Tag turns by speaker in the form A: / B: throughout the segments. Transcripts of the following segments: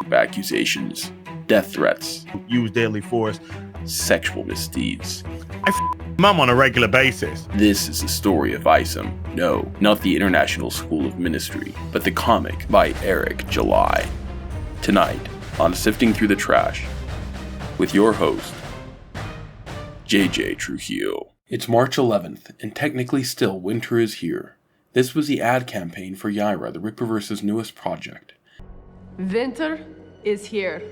A: rape accusations, death threats,
B: use deadly force,
A: sexual misdeeds.
B: Mom on a regular basis.
A: This is the story of Isom. No, not the International School of Ministry, but the comic by Eric July. Tonight on Sifting Through the Trash, with your host, JJ Trujillo. It's March 11th, and technically still winter is here. This was the ad campaign for Yaira, the Rippaverse's newest project.
C: Winter is here.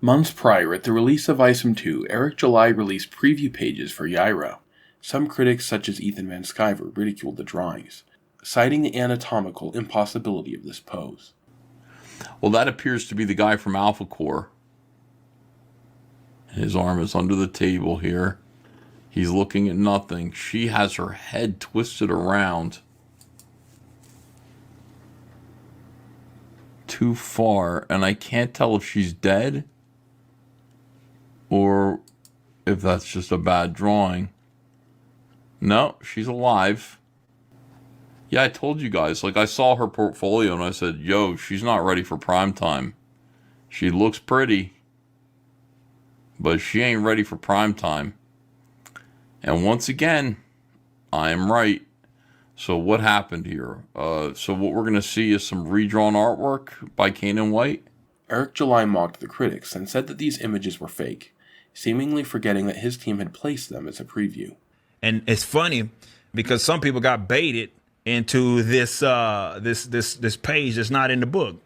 A: Months prior, at the release of Isom I, Eric July released preview pages for Yaira. Some critics, such as Ethan Van Sciver, ridiculed the drawings, citing the anatomical impossibility of this pose.
D: Well, that appears to be the guy from Alpha Core. His arm is under the table here. He's looking at nothing. She has her head twisted around too far, and I can't tell if she's dead or if that's just a bad drawing. No, she's alive. Yeah, I told you guys, I saw her portfolio and I said, yo, she's not ready for prime time. She looks pretty, but she ain't ready for prime time. And once again, I am right. So what happened here? So what we're going to see is some redrawn artwork by Kanan White.
A: Eric July mocked the critics and said that these images were fake, seemingly forgetting that his team had placed them as a preview.
E: And it's funny because some people got baited into this page that's not in the book.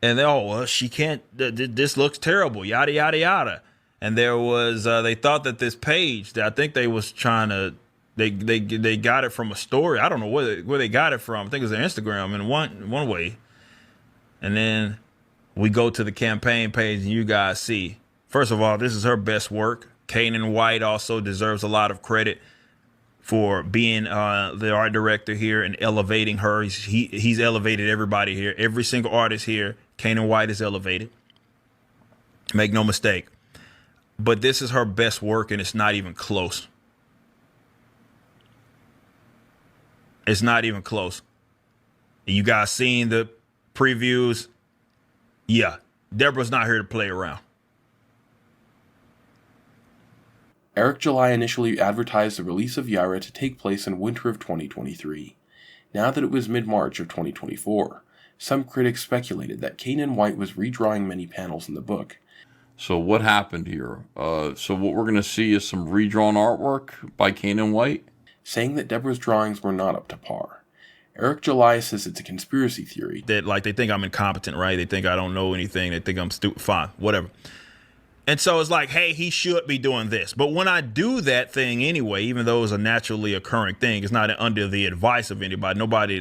E: And she can't, this looks terrible, yada, yada, yada. And there was, they thought that this page, that I think they was trying to, they got it from a story. I don't know where they got it from. I think it was their Instagram in one way. And then we go to the campaign page and you guys see, first of all, this is her best work. Kanan White also deserves a lot of credit for being the art director here and elevating her. He's elevated everybody here. Every single artist here, Kanan White is elevated. Make no mistake. But this is her best work, and it's not even close. It's not even close. You guys seen the previews? Yeah, Deborah's not here to play around.
A: Eric July initially advertised the release of Yaira to take place in winter of 2023. Now that it was mid-March of 2024, some critics speculated that Kanan White was redrawing many panels in the book.
D: So what happened here? So what we're going to see is some redrawn artwork by Kanan White,
A: saying that Deborah's drawings were not up to par. Eric July says it's a conspiracy theory.
E: That they think I'm incompetent, right? They think I don't know anything. They think I'm stupid. Fine, whatever. And so it's like, hey, he should be doing this. But when I do that thing anyway, even though it's a naturally occurring thing, it's not under the advice of anybody. Nobody,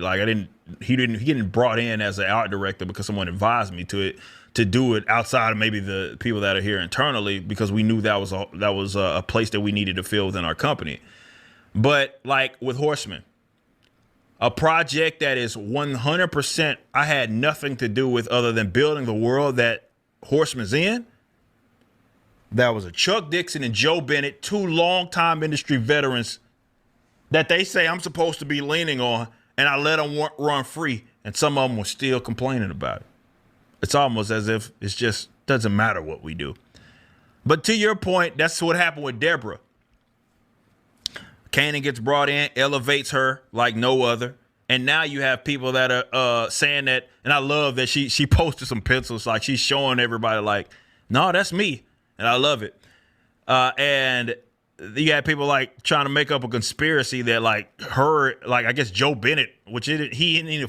E: he didn't brought in as an art director because someone advised me to do it outside of maybe the people that are here internally, because we knew that was a place that we needed to fill within our company. But with Horseman, a project that is 100% I had nothing to do with other than building the world that Horseman's in. That was a Chuck Dixon and Joe Bennett, two longtime industry veterans that they say I'm supposed to be leaning on, and I let them run free, and some of them were still complaining about it. It's almost as if it just doesn't matter what we do. But to your point, that's what happened with Deborah. Kanan gets brought in, elevates her like no other. And now you have people that are saying that, and I love that she posted some pencils, she's showing everybody no, that's me. And I love it. And you got people trying to make up a conspiracy that her, I guess Joe Bennett, which he isn't even a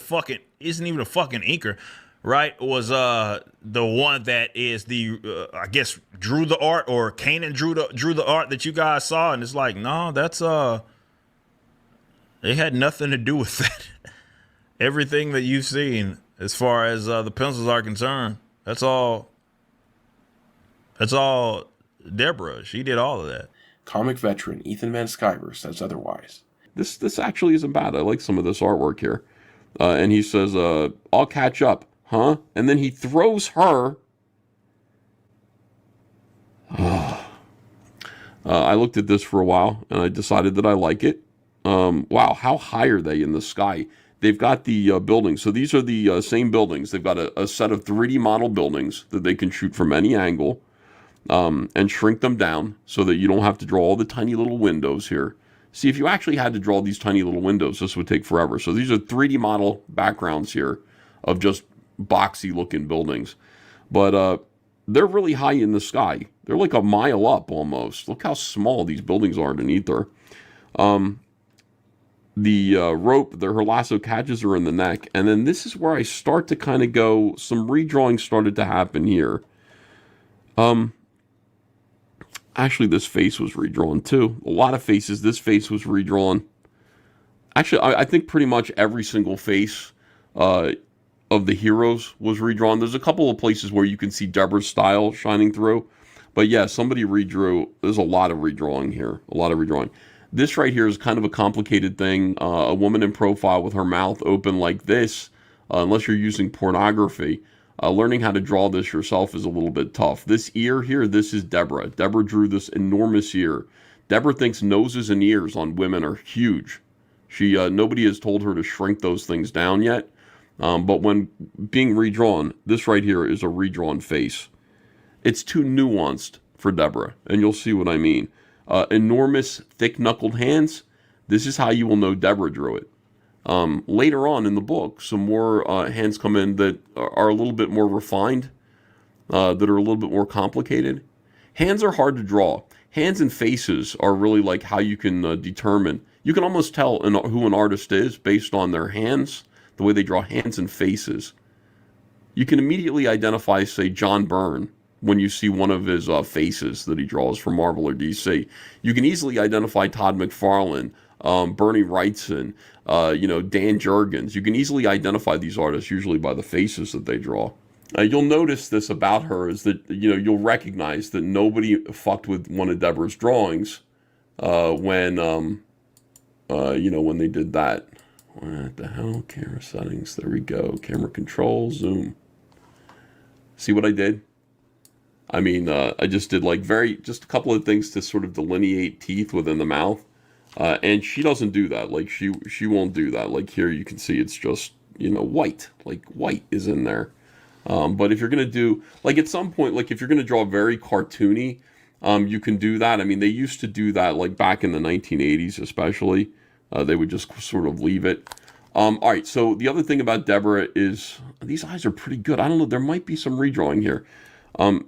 E: fucking inker, right? Was the one that is the I guess drew the art, or Kanan drew the art that you guys saw, and it's no, that's it had nothing to do with that. Everything that you've seen as far as the pencils are concerned, that's all Deborah. She did all of that.
A: Comic veteran Ethan Van Sciver says otherwise.
D: This actually isn't bad. I like some of this artwork here. And he says, I'll catch up, huh? And then he throws her. I looked at this for a while, and I decided that I like it. Wow, how high are they in the sky? they've got the buildings. So these are the same buildings. They've got a set of 3D model buildings that they can shoot from any angle and shrink them down so that you don't have to draw all the tiny little windows here. See, if you actually had to draw these tiny little windows, this would take forever. So these are 3D model backgrounds here of just boxy looking buildings. But they're really high in the sky. They're like a mile up almost. Look how small these buildings are underneath her. The rope, her lasso catches her in the neck. And then this is where I start to kind of go, some redrawing started to happen here. Actually, this face was redrawn too. A lot of faces. This face was redrawn. Actually, I think pretty much every single face of the heroes was redrawn. There's a couple of places where you can see Deborah's style shining through. But yeah, somebody redrew. There's a lot of redrawing here. A lot of redrawing. This right here is kind of a complicated thing. A woman in profile with her mouth open like this, unless you're using pornography. Learning how to draw this yourself is a little bit tough. This ear here, this is Deborah. Deborah drew this enormous ear. Deborah thinks noses and ears on women are huge. Nobody has told her to shrink those things down yet. But when being redrawn, this right here is a redrawn face. It's too nuanced for Deborah, and you'll see what I mean. Enormous, thick-knuckled hands. This is how you will know Deborah drew it. Later on in the book, some more hands come in that are a little bit more refined, that are a little bit more complicated. Hands are hard to draw. Hands and faces are really like how you can determine. You can almost tell who an artist is based on their hands, the way they draw hands and faces. You can immediately identify, say, John Byrne when you see one of his faces that he draws for Marvel or DC. You can easily identify Todd McFarlane, Bernie Wrightson, Dan Jurgens. You can easily identify these artists usually by the faces that they draw. You'll notice this about her is that, you'll recognize that nobody fucked with one of Deborah's drawings when they did that. What the hell? Camera settings. There we go. Camera control. Zoom. See what I did? I mean, I just did just a couple of things to sort of delineate teeth within the mouth. And she doesn't do that. Like, she won't do that. Like, here you can see it's just, white. Like, white is in there. But if you're going to do, like, at some point, like, if you're going to draw very cartoony, you can do that. I mean, they used to do that, like, back in the 1980s especially. They would just sort of leave it. All right, so the other thing about Deborah is these eyes are pretty good. I don't know, there might be some redrawing here.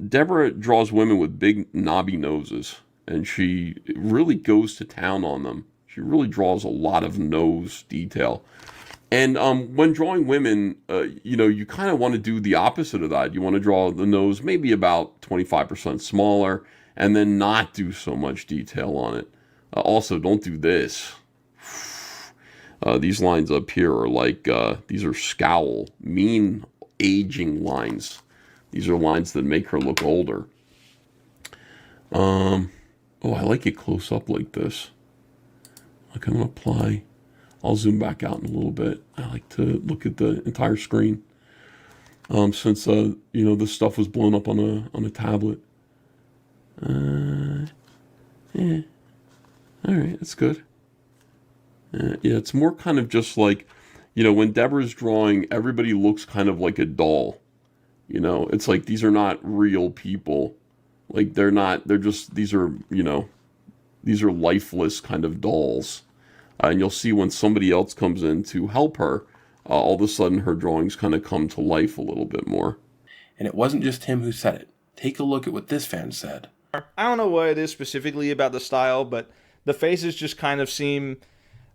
D: Deborah draws women with big knobby noses, and she really goes to town on them. She really draws a lot of nose detail. And when drawing women, you kind of want to do the opposite of that. You want to draw the nose maybe about 25% smaller, and then not do so much detail on it. Also, don't do this. These lines up here are like, these are scowl, mean, aging lines. These are lines that make her look older. I like it close up like this. Like, I'm going to apply. I'll zoom back out in a little bit. I like to look at the entire screen. Since, this stuff was blown up on a tablet. Yeah. All right, that's good. Yeah, it's more kind of just like, when Deborah's drawing, everybody looks kind of like a doll. It's like these are not real people. Like they're lifeless kind of dolls. And you'll see when somebody else comes in to help her, all of a sudden her drawings kind of come to life a little bit more.
A: And it wasn't just him who said it. Take a look at what this fan said.
F: I don't know what it is specifically about the style, but the faces just kind of seem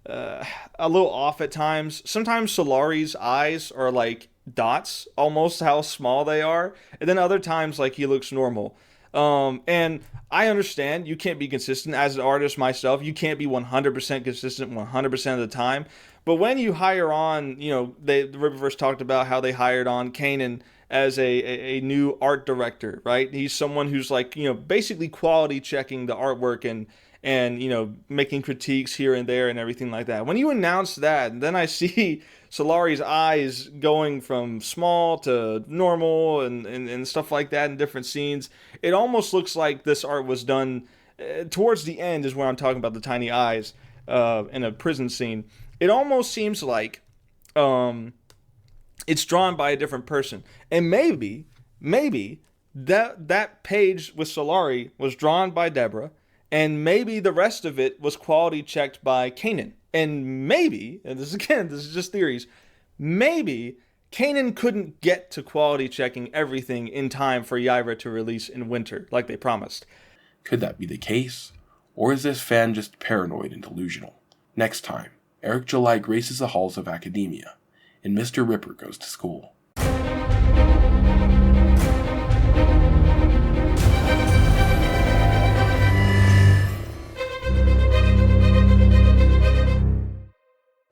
F: a little off at times. Sometimes Solari's eyes are like dots, almost how small they are. And then other times, like, he looks normal. And I understand you can't be consistent as an artist myself. You can't be 100% consistent 100% of the time. But when you hire on, the Rippaverse talked about how they hired on Kanan as a new art director, right? He's someone who's like, basically quality checking the artwork and making critiques here and there and everything like that. When you announce that, then I see Solari's eyes going from small to normal and stuff like that in different scenes. It almost looks like this art was done towards the end is where I'm talking about the tiny eyes in a prison scene. It almost seems like it's drawn by a different person. And maybe that page with Solari was drawn by Deborah, and maybe the rest of it was quality checked by Kanan. And maybe, and this is just theories, maybe Kanan couldn't get to quality checking everything in time for Yaira to release in winter, like they promised.
A: Could that be the case? Or is this fan just paranoid and delusional? Next time, Eric July graces the halls of academia, and Mr. Ripper goes to school.